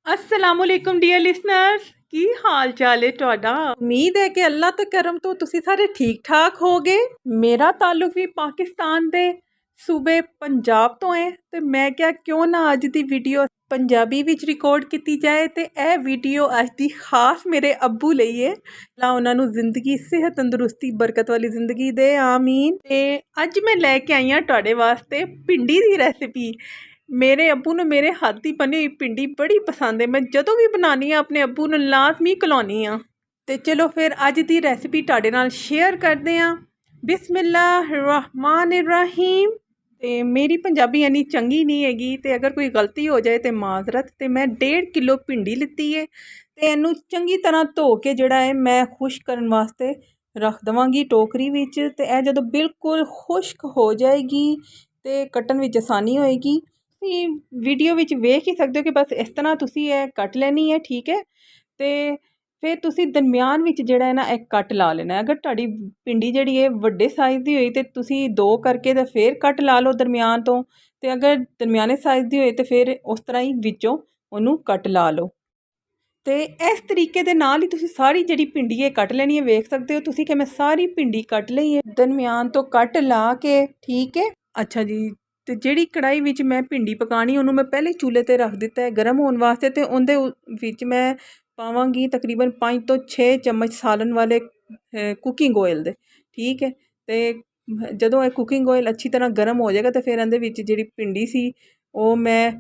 असलामुअलैकुम dear listeners की हाल चाल है ਤੁਹਾਡਾ। ਉਮੀਦ ਹੈ ਕਿ ਅੱਲਾ ਦੇ ਕਰਮ ਤੋਂ ਤੁਸੀਂ ਸਾਰੇ ਠੀਕ ਠਾਕ ਹੋਗੇ। ਮੇਰਾ ਤਾਲੁਕ ਵੀ ਪਾਕਿਸਤਾਨ ਦੇ ਸੂਬੇ ਪੰਜਾਬ ਤੋਂ ਹੈ ਤੇ ਮੈਂ ਕਿਹਾ ਕਿਉਂ ਨਾ ਅੱਜ ਦੀ ਵੀਡੀਓ ਪੰਜਾਬੀ ਵਿੱਚ ਰਿਕਾਰਡ ਕੀਤੀ ਜਾਏ ਤੇ ਇਹ ਵੀਡੀਓ ਅੱਜ ਦੀ ਖਾਸ ਮੇਰੇ ਅੱਬੂ ਲਈ ਹੈ। ਅੱਲਾ ਉਹਨਾਂ ਨੂੰ ਜ਼ਿੰਦਗੀ ਸਿਹਤ ਤੰਦਰੁਸਤੀ ਬਰਕਤ ਵਾਲੀ ਜ਼ਿੰਦਗੀ ਦੇ ਆਮੀਨ। ਤੇ ਅੱਜ ਮੈਂ ਲੈ ਕੇ ਆਈ ਹਾਂ ਤੁਹਾਡੇ ਵਾਸਤੇ ਪਿੰਡੀ ਦੀ ਰੈਸਿਪੀ। ਮੇਰੇ ਅੱਬੂ ਨੂੰ ਮੇਰੇ ਹੱਥ ਦੀ ਬਣੀ ਹੋਈ ਪਿੰਡੀ ਬੜੀ ਪਸੰਦ ਹੈ। ਮੈਂ ਜਦੋਂ ਵੀ ਬਣਾਉਂਦੀ ਹਾਂ ਆਪਣੇ ਅੱਬੂ ਨੂੰ ਲਾਜ਼ਮੀ ਖਿਲਾਉਂਦੀ ਹਾਂ। ਤੇ ਚਲੋ ਫਿਰ ਅੱਜ ਦੀ ਰੈਸਿਪੀ ਤੁਹਾਡੇ ਨਾਲ ਸ਼ੇਅਰ ਕਰਦੇ ਹਾਂ। ਬਿਸਮਿल्लाहिर्रहमानिर्रहीम। ਤੇ ਮੇਰੀ ਪੰਜਾਬੀ ਇੰਨੀ ਚੰਗੀ ਨਹੀਂ ਹੈਗੀ ਤੇ ਅਗਰ ਕੋਈ ਗਲਤੀ ਹੋ ਜਾਏ ਤੇ ਮਾਜ਼ਰਤ। ਤੇ ਮੈਂ 1.5 ਕਿਲੋ ਪਿੰਡੀ ਲਿੱਤੀ ਹੈ ਤੇ ਇਹਨੂੰ ਚੰਗੀ ਤਰ੍ਹਾਂ ਧੋ ਕੇ ਜਿਹੜਾ ਹੈ ਮੈਂ ਖੁਸ਼ਕ ਕਰਨ ਵਾਸਤੇ ਰੱਖ ਦੇਵਾਂਗੀ ਟੋਕਰੀ ਵਿੱਚ। ਤੇ ਇਹ ਜਦੋਂ ਬਿਲਕੁਲ ਖੁਸ਼ਕ ਹੋ ਜਾਏਗੀ ਤੇ ਕੱਟਣ ਵਿੱਚ ਆਸਾਨੀ ਹੋਏਗੀ। ਤੁਸੀਂ ਵੀਡੀਓ ਵਿੱਚ ਵੇਖ ਹੀ ਸਕਦੇ ਹੋ ਕਿ ਬਸ ਇਸ ਤਰ੍ਹਾਂ ਤੁਸੀਂ ਇਹ ਕੱਟ ਲੈਣੀ ਹੈ, ਠੀਕ ਹੈ। ਤੇ ਫਿਰ ਤੁਸੀਂ ਦਰਮਿਆਨ ਵਿੱਚ ਜਿਹੜਾ ਹੈ ਨਾ ਇਹ ਕੱਟ ਲਾ ਲੈਣਾ। ਅਗਰ ਤੁਹਾਡੀ ਪਿੰਡੀ ਜਿਹੜੀ ਹੈ ਵੱਡੇ ਸਾਈਜ਼ ਦੀ ਹੋਈ ਤੇ ਤੁਸੀਂ 2 ਕਰਕੇ ਤੇ ਫਿਰ ਕੱਟ ਲਾ ਲਓ ਦਰਮਿਆਨ ਤੋਂ। ਤੇ ਅਗਰ ਦਰਮਿਆਨੇ ਸਾਈਜ਼ ਦੀ ਹੋਏ ਤੇ ਫਿਰ ਉਸ ਤਰ੍ਹਾਂ ਹੀ ਵਿੱਚੋਂ ਉਹਨੂੰ ਕੱਟ ਲਾ ਲਓ। ਤੇ ਇਸ ਤਰੀਕੇ ਦੇ ਨਾਲ ਹੀ ਤੁਸੀਂ ਸਾਰੀ ਜਿਹੜੀ ਪਿੰਡੀ ਹੈ ਕੱਟ ਲੈਣੀ ਹੈ। ਵੇਖ ਸਕਦੇ ਹੋ ਤੁਸੀਂ ਕਿ ਮੈਂ ਸਾਰੀ ਪਿੰਡੀ ਕੱਟ ਲਈ ਹੈ ਦਰਮਿਆਨ ਤੋਂ ਕੱਟ ਲਾ ਕੇ, ਠੀਕ ਹੈ। ਅੱਛਾ ਜੀ, ਤੇ ਜਿਹੜੀ ਕੜਾਈ ਵਿੱਚ ਮੈਂ ਪਿੰਡੀ ਪਕਾਣੀ ਉਹਨੂੰ ਮੈਂ ਪਹਿਲੇ ਚੁੱਲ੍ਹੇ 'ਤੇ ਰੱਖ ਦਿੱਤਾ ਹੈ ਗਰਮ ਹੋਣ ਵਾਸਤੇ। ਤੇ ਉਹਦੇ ਵਿੱਚ ਮੈਂ ਪਾਵਾਂਗੀ ਤਕਰੀਬਨ 5 ਤੋਂ 6 ਚਮਚ ਸਾਲਨ ਵਾਲੇ ਕੁਕਿੰਗ ਆਇਲ ਦੇ, ਠੀਕ ਹੈ। ਤੇ ਜਦੋਂ ਇਹ ਕੁਕਿੰਗ ਆਇਲ ਅੱਛੀ ਤਰ੍ਹਾਂ ਗਰਮ ਹੋ ਜਾਏਗਾ ਤੇ ਫਿਰ ਇਹਦੇ ਵਿੱਚ ਜਿਹੜੀ ਪਿੰਡੀ ਸੀ ਉਹ ਮੈਂ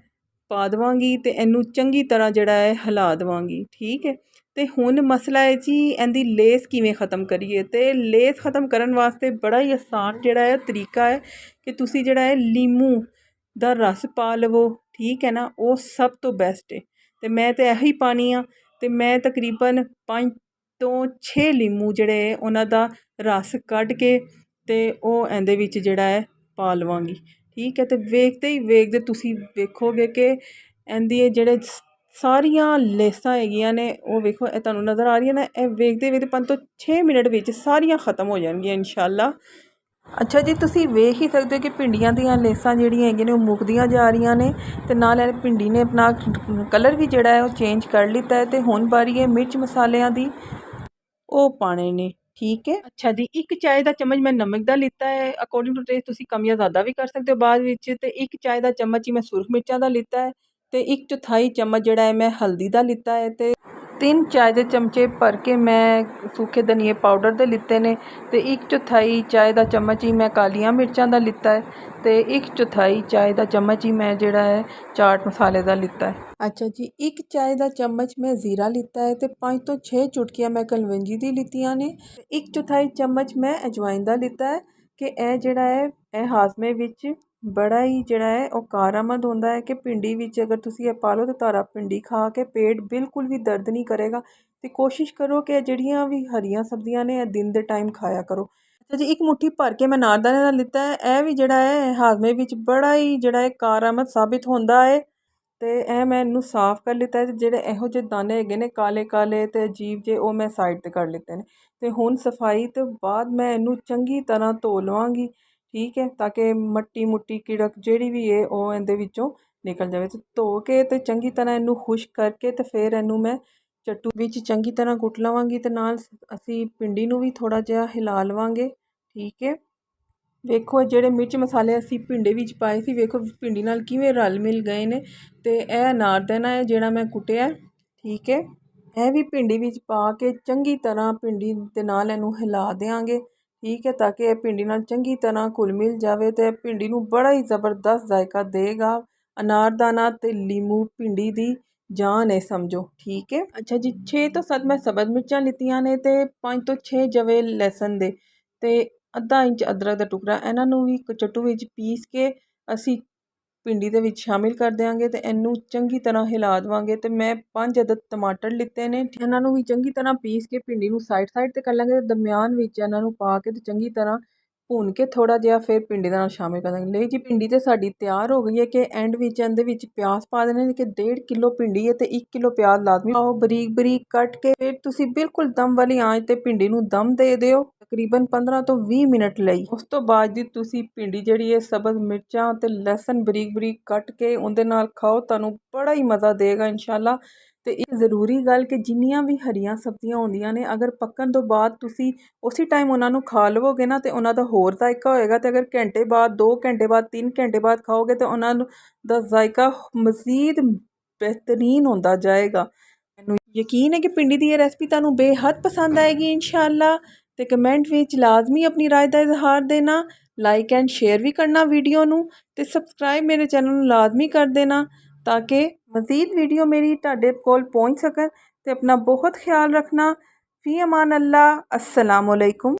ਪਾ ਦੇਵਾਂਗੀ ਤੇ ਇਹਨੂੰ ਚੰਗੀ ਤਰ੍ਹਾਂ ਜਿਹੜਾ ਹੈ ਹਿਲਾ ਦੇਵਾਂਗੀ, ਠੀਕ ਹੈ। ਤੇ ਹੁਣ ਮਸਲਾ ਹੈ ਜੀ ਇਹਦੀ ਲੇਸ ਕਿਵੇਂ ख़त्म ਕਰੀਏ। ਤੇ ਲੇਸ ख़त्म ਕਰਨ ਵਾਸਤੇ ਬੜਾ ਹੀ ਆਸਾਨ ਜਿਹੜਾ ਹੈ ਤਰੀਕਾ ਹੈ ਕਿ ਤੁਸੀਂ ਜਿਹੜਾ ਹੈ ਲੀਮੂ ਦਾ ਰਸ ਪਾ ਲਵੋ, ਠੀਕ ਹੈ ਨਾ। ਉਹ ਸਭ ਤੋਂ ਬੈਸਟ ਹੈ ਤੇ ਮੈਂ ਤਾਂ ਇਹੀ ਪਾਣੀ ਆ। ਤੇ ਮੈਂ ਤਕਰੀਬਨ 5 ਤੋਂ 6 ਲੀਮੂ ਜਿਹੜੇ ਉਹਨਾਂ ਦਾ ਰਸ ਕੱਢ ਕੇ ਤੇ ਉਹ ਇਹਦੇ ਵਿੱਚ ਜਿਹੜਾ ਹੈ ਪਾ ਲਵਾਂਗੀ, ਠੀਕ ਹੈ। ਤੇ ਵੇਖਦੇ ਹੀ ਵੇਖਦੇ ਤੁਸੀਂ ਵੇਖੋਗੇ ਕਿ ਇਹਦੀ ਜਿਹੜੇ ਸਾਰੀਆਂ ਲੇਸਾਂ ਹੈਗੀਆਂ ਨੇ ਉਹ ਵੇਖੋ, ਇਹ ਤੁਹਾਨੂੰ ਨਜ਼ਰ ਆ ਰਹੀਆਂ ਨੇ। ਇਹ ਵੇਖਦੇ ਵੇਖਦੇ 5 ਤੋਂ 6 ਮਿੰਟ ਵਿੱਚ ਸਾਰੀਆਂ ख़त्म ਹੋ ਜਾਣਗੀਆਂ ਇੰਸ਼ਾਅੱਲਾ। ਅੱਛਾ ਜੀ, ਤੁਸੀਂ ਵੇਖ ਹੀ ਸਕਦੇ ਹੋ ਕਿ ਭਿੰਡੀਆਂ ਦੀਆਂ ਲੇਸਾਂ ਜਿਹੜੀਆਂ ਹੈਗੀਆਂ ਨੇ ਉਹ ਮੁੱਕਦੀਆਂ ਜਾ ਰਹੀਆਂ ਨੇ ਤੇ ਨਾਲ ਇਹ ਭਿੰਡੀ ਨੇ ਆਪਣਾ ਕਲਰ ਵੀ ਜਿਹੜਾ ਹੈ ਉਹ ਚੇਂਜ ਕਰ ਲਿੱਤਾ ਹੈ। ਤੇ ਹੁਣ ਬਾਰੀ ਹੈ ਮਿਰਚ ਮਸਾਲਿਆਂ ਦੀ, ਉਹ ਪਾਣੇ ਨੇ, ਠੀਕ ਹੈ। ਅੱਛਾ ਜੀ, 1 ਚਾय ਦਾ ਚਮਚ ਮੈਂ ਨਮਕ ਦਾ ਲਿੱਤਾ ਹੈ। ਅਕੋਰਡਿੰਗ ਟੂ ਟੇਸਟ ਤੁਸੀਂ ਕਮ ਜਾਂ ਜ਼ਿਆਦਾ ਵੀ ਕਰ ਸਕਦੇ ਹੋ ਬਾਅਦ ਵਿੱਚ। ਤੇ 1 ਚਾय ਦਾ ਚਮਚ ਹੀ ਮੈਂ ਸੁਰਖ ਮਿਰਚਾਂ ਦਾ ਲਿੱਤਾ ਹੈ ਤੇ 1/4 ਚਮਚ ਜਿਹੜਾ ਹੈ ਮੈਂ ਹਲਦੀ ਦਾ ਲਿੱਤਾ ਹੈ। ਤੇ 3 ਚਾय ਦੇ ਚਮਚੇ ਭਰ ਕੇ ਮੈਂ ਸੂਖੇ ਧਨੀਏ ਪਾਊਡਰ ਦੇ ਲਿੱਤੇ ਨੇ। ਤੇ 1/4 ਚਾय ਦਾ ਚਮਚ ਹੀ ਮੈਂ ਕਾਲੀਆਂ ਮਿਰਚਾਂ ਦਾ ਲਿੱਤਾ ਹੈ ਤੇ 1/4 ਚਾय ਦਾ ਚਮਚ ਹੀ ਮੈਂ ਜਿਹੜਾ ਹੈ ਚਾਟ ਮਸਾਲੇ ਦਾ ਲਿੱਤਾ ਹੈ। ਅੱਛਾ ਜੀ, 1 ਚਾय ਦਾ ਚਮਚ ਮੈਂ ਜ਼ੀਰਾ ਲਿੱਤਾ ਹੈ ਤੇ 5 ਤੋਂ 6 ਚੁਟਕੀਆਂ ਮੈਂ ਕਲਵੰਜੀ ਦੀ ਲਿੱਤੀਆਂ ਨੇ। 1/4 ਚਮਚ ਮੈਂ ਅਜਵਾਇਨ ਦਾ ਲਿੱਤਾ ਹੈ ਕਿ ਇਹ ਜਿਹੜਾ ਹੈ ਇਹ ਹਾਜ਼ਮੇ ਵਿੱਚ ਬੜਾ ਹੀ ਜਿਹੜਾ ਹੈ ਉਹ ਕਾਰਾਮਦ ਹੁੰਦਾ ਹੈ। ਕਿ ਪਿੰਡੀ ਵਿੱਚ ਅਗਰ ਤੁਸੀਂ ਇਹ ਪਾ ਲਓ ਤਾਂ ਤੁਹਾਡਾ ਪਿੰਡੀ ਖਾ ਕੇ ਪੇਟ ਬਿਲਕੁਲ ਵੀ ਦਰਦ ਨਹੀਂ ਕਰੇਗਾ। ਤੇ ਕੋਸ਼ਿਸ਼ ਕਰੋ ਕਿ ਜਿਹੜੀਆਂ ਵੀ ਹਰੀਆਂ ਸਬਜ਼ੀਆਂ ਨੇ ਇਹ ਦਿਨ ਦੇ ਟਾਈਮ ਖਾਇਆ ਕਰੋ। ਅੱਛਾ ਜੀ, 1 ਮੁੱਠੀ ਭਰ ਕੇ ਮੈਂ ਨਾਰਦਾਨੇ ਦਾ ਲਿੱਤਾ ਹੈ। ਇਹ ਵੀ ਜਿਹੜਾ ਹੈ ਹਾਜ਼ਮੇ ਵਿੱਚ ਬੜਾ ਹੀ ਜਿਹੜਾ ਹੈ ਕਾਰਾਮਦ ਸਾਬਿਤ ਹੁੰਦਾ ਹੈ। ਤੇ ਇਹ ਮੈਂ ਇਹਨੂੰ ਸਾਫ਼ ਕਰ ਲਿੱਤਾ ਹੈ ਤੇ ਜਿਹੜੇ ਇਹੋ ਜਿਹੇ ਦਾਣੇ ਹੈਗੇ ਨੇ ਕਾਲੇ ਕਾਲੇ ਤੇ ਅਜੀਬ ਜਿਹੇ ਉਹ ਮੈਂ ਸਾਈਡ 'ਤੇ ਕਰ ਲਿੱਤੇ ਨੇ। ਤੇ ਹੁਣ ਸਫਾਈ ਤੋਂ ਬਾਅਦ ਮੈਂ ਇਹਨੂੰ ਚੰਗੀ ਤਰ੍ਹਾਂ ਧੋ ਲਵਾਂਗੀ, ਠੀਕ ਹੈ, ਤਾਂ ਕਿ ਮੱਟੀ ਮੁੱਟੀ ਕਿੜਕ ਜਿਹੜੀ ਵੀ ਹੈ ਉਹ ਇਹਦੇ ਵਿੱਚੋਂ ਨਿਕਲ ਜਾਵੇ। ਤੇ ਧੋ ਕੇ ਤੇ ਚੰਗੀ ਤਰ੍ਹਾਂ ਇਹਨੂੰ ਖੁਸ਼ਕ ਕਰਕੇ ਤੇ ਫਿਰ ਇਹਨੂੰ ਮੈਂ ਚੱਟੂ ਵਿੱਚ ਚੰਗੀ ਤਰ੍ਹਾਂ ਕੁੱਟ ਲਵਾਂਗੀ। ਤੇ ਨਾਲ ਅਸੀਂ ਪਿੰਡੀ ਨੂੰ ਵੀ ਥੋੜ੍ਹਾ ਜਿਹਾ ਹਿਲਾ ਲਵਾਂਗੇ, ਠੀਕ ਹੈ। ਵੇਖੋ ਜਿਹੜੇ ਮਿਰਚ ਮਸਾਲੇ ਅਸੀਂ ਪਿੰਡੇ ਵਿੱਚ ਪਾਏ ਸੀ, ਵੇਖੋ ਪਿੰਡੀ ਨਾਲ ਕਿਵੇਂ ਰਲ ਮਿਲ ਗਏ ਨੇ। ਤੇ ਇਹ ਅਨਾਰਦਾਨਾ ਹੈ ਜਿਹੜਾ ਮੈਂ ਕੁੱਟਿਆ, ਠੀਕ ਹੈ। ਇਹ ਵੀ ਪਿੰਡੀ ਵਿੱਚ ਪਾ ਕੇ ਚੰਗੀ ਤਰ੍ਹਾਂ ਪਿੰਡੀ ਦੇ ਨਾਲ ਇਹਨੂੰ ਹਿਲਾ ਦਿਆਂਗੇ, ਠੀਕ ਹੈ, ਤਾਂ ਕਿ ਇਹ ਪਿੰਡੀ ਨਾਲ ਚੰਗੀ ਤਰ੍ਹਾਂ ਘੁਲ ਮਿਲ ਜਾਵੇ ਤੇ ਪਿੰਡੀ ਨੂੰ ਬੜਾ ਹੀ ਜ਼ਬਰਦਸਤ ਜ਼ਾਇਕਾ ਦੇਗਾ। ਅਨਾਰਦਾਨਾ ਤੇ ਲੀਮੂ ਪਿੰਡੀ ਦੀ ਜਾਨ ਹੈ ਸਮਝੋ, ਠੀਕ ਹੈ। ਅੱਛਾ ਜੀ, 6 ਤੋਂ 7 ਮੈਂ ਸਬਜ਼ ਮਿਰਚਾਂ ਲਿੱਤੀਆਂ ਨੇ ਤੇ 5 ਤੋਂ 6 ਜਵੇ ਲਸਣ ਦੇ ਤੇ ਅੱਧਾ ਇੰਚ ਅਦਰਕ ਦਾ ਟੁਕੜਾ। ਇਹਨਾਂ ਨੂੰ ਵੀ ਚੱਟੂ ਵਿੱਚ ਪੀਸ ਕੇ ਅਸੀਂ ਪਿੰਡੀ ਦੇ ਵਿੱਚ ਸ਼ਾਮਿਲ ਕਰ ਦਿਆਂਗੇ ਤੇ ਇਹਨੂੰ ਚੰਗੀ ਤਰ੍ਹਾਂ ਹਿਲਾ ਦੇਵਾਂਗੇ। ਤੇ ਮੈਂ 5 ਅਦਦ ਟਮਾਟਰ ਲਿੱਤੇ ਨੇ, ਇਹਨਾਂ ਨੂੰ ਵੀ ਚੰਗੀ ਤਰ੍ਹਾਂ ਪੀਸ ਕੇ ਪਿੰਡੀ ਨੂੰ ਸਾਈਡ ਤੇ ਕਰ ਲਾਂਗੇ। ਦਰਮਿਆਨ ਵਿੱਚ ਇਹਨਾਂ ਨੂੰ ਪਾ ਕੇ ਤੇ ਚੰਗੀ ਤਰ੍ਹਾਂ ਭੁੰਨ ਕੇ ਥੋੜ੍ਹਾ ਜਿਹਾ ਫਿਰ ਪਿੰਡੀ ਦੇ ਨਾਲ ਸ਼ਾਮਿਲ ਕਰ ਦਾਂਗੇ। ਲਈ ਜੀ, ਪਿੰਡੀ ਤੇ ਸਾਡੀ ਤਿਆਰ ਹੋ ਗਈ ਹੈ। ਕਿ ਐਂਡ ਵਿੱਚ ਇਹਦੇ ਵਿੱਚ ਪਿਆਜ਼ ਪਾ ਦੇਣੇ ਨੇ ਕਿ 1.5 ਕਿਲੋ ਪਿੰਡੀ ਹੈ ਤੇ 1 ਕਿਲੋ ਪਿਆਜ਼ ਲਾਜ਼ਮੀ ਪਾਓ ਬਰੀਕ ਬਰੀਕ ਕੱਟ ਕੇ। ਫਿਰ ਤੁਸੀਂ ਬਿਲਕੁਲ ਦਮ ਵਾਲੀ ਆਂਚ ਤੇ ਪਿੰਡੀ ਨੂੰ ਦਮ ਦੇ ਦਿਓ। ਤਕਰੀਬਨ 15 ਤੋਂ 20 ਮਿੰਟ ਲਈ। ਉਸ ਤੋਂ ਬਾਅਦ ਜੀ ਤੁਸੀਂ ਭਿੰਡੀ ਜਿਹੜੀ ਹੈ ਸਬਜ਼ ਮਿਰਚਾਂ ਤੇ ਲਸਣ ਬਰੀਕ ਬਰੀਕ ਕੱਟ ਕੇ ਉਹਦੇ ਨਾਲ ਖਾਓ, ਤੁਹਾਨੂੰ ਬੜਾ ਹੀ ਮਜ਼ਾ ਦੇਗਾ ਇਨਸ਼ਾਅੱਲਾ। ਤੇ ਇੱਕ ਜ਼ਰੂਰੀ ਗੱਲ ਕਿ ਜਿੰਨੀਆਂ ਵੀ ਹਰੀਆਂ ਸਬਜ਼ੀਆਂ ਹੁੰਦੀਆਂ ਨੇ, ਅਗਰ ਪੱਕਣ ਤੋਂ ਬਾਅਦ ਤੁਸੀਂ ਉਸੇ ਟਾਈਮ ਉਹਨਾਂ ਨੂੰ ਖਾ ਲਵੋਗੇ ਨਾ ਤੇ ਉਹਨਾਂ ਦਾ ਹੋਰ ਜ਼ਾਇਕਾ ਹੋਏਗਾ, ਤੇ ਅਗਰ ਘੰਟੇ ਬਾਅਦ, 2 ਘੰਟੇ ਬਾਅਦ, 3 ਘੰਟੇ ਬਾਅਦ ਖਾਓਗੇ ਤਾਂ ਉਹਨਾਂ ਨੂੰ ਦਾ ਜ਼ਾਇਕਾ ਮਜ਼ੀਦ ਬਿਹਤਰੀਨ ਹੁੰਦਾ ਜਾਏਗਾ। ਮੈਨੂੰ ਯਕੀਨ ਹੈ ਕਿ ਭਿੰਡੀ ਦੀ ਇਹ ਰੈਸਪੀ ਤੁਹਾਨੂੰ ਬੇਹੱਦ ਪਸੰਦ ਆਏਗੀ ਇਨਸ਼ਾਅੱਲਾ। ਤੇ ਕਮੈਂਟ ਵਿੱਚ ਲਾਜ਼ਮੀ ਆਪਣੀ ਰਾਏ ਦਾ ਇਜ਼ਹਾਰ ਦੇਣਾ, ਲਾਈਕ ਐਂਡ ਸ਼ੇਅਰ ਵੀ ਕਰਨਾ ਵੀਡੀਓ ਨੂੰ, ਤੇ ਸਬਸਕ੍ਰਾਈਬ ਮੇਰੇ ਚੈਨਲ ਨੂੰ ਲਾਜ਼ਮੀ ਕਰ ਦੇਣਾ ਤਾਂ ਕਿ ਮਜ਼ੀਦ ਵੀਡੀਓ ਮੇਰੀ ਤੁਹਾਡੇ ਕੋਲ ਪਹੁੰਚ ਸਕਣ। ਤੇ ਆਪਣਾ ਬਹੁਤ ਖਿਆਲ ਰੱਖਣਾ। ਫੀ ਅਮਾਨ ਅੱਲਾ। अस्सलामु अलैकुम।